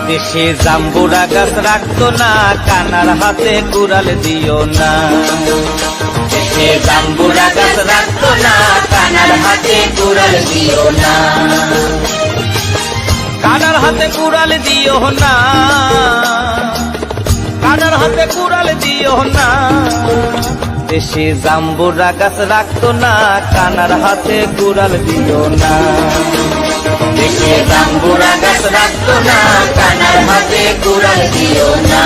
দেশে জাম্বুরা গাছ রাখতো না, কানার হাতে কুড়াল দিও না। দেশে জাম্বুরা গাছ রাখতো না, কানার হাতে কুড়াল দিও না। কানার হাতে কুড়াল দিও না, কানার হাতে কুড়াল দিও না। দেশে জাম্বুরা গাছ রাখতো না, কানার হাতে কুড়াল দিও না। দেশে জাম্বুরা গাছ রাখতো না, কানার হাতে কুড়াল দিও না।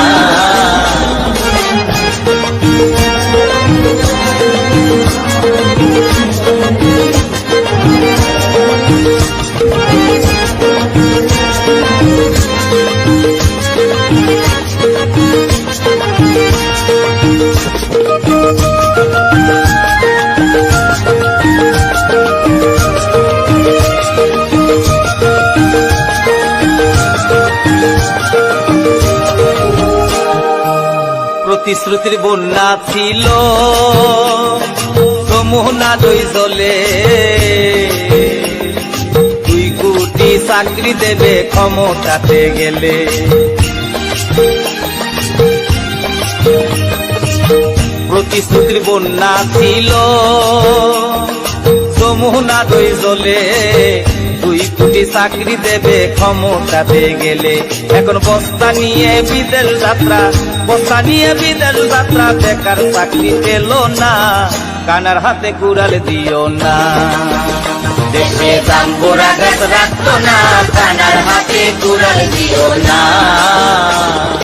প্রতিশ্রুতির বন্যা ছিল যমুনা দুই জলে, 2 কোটি চাকরি দেবে ক্ষমতাতে গেলে। প্রতিশ্রুতির বন্যা ছিল যমুনা দুই জলে, 2 কোটি চাকরি দেবে ক্ষমতাতে গেলে। এখন বস্তা নিয়ে বিদেশ যাত্রা, বস্তা নিয়ে বিদেশ যাত্রা, বেকার চাকরি পেল না, কানার হাতে কুড়াল দিও না। দেশে জাম্বুরা গাছ রাখতো না, কানার হাতে কুড়াল দিও না।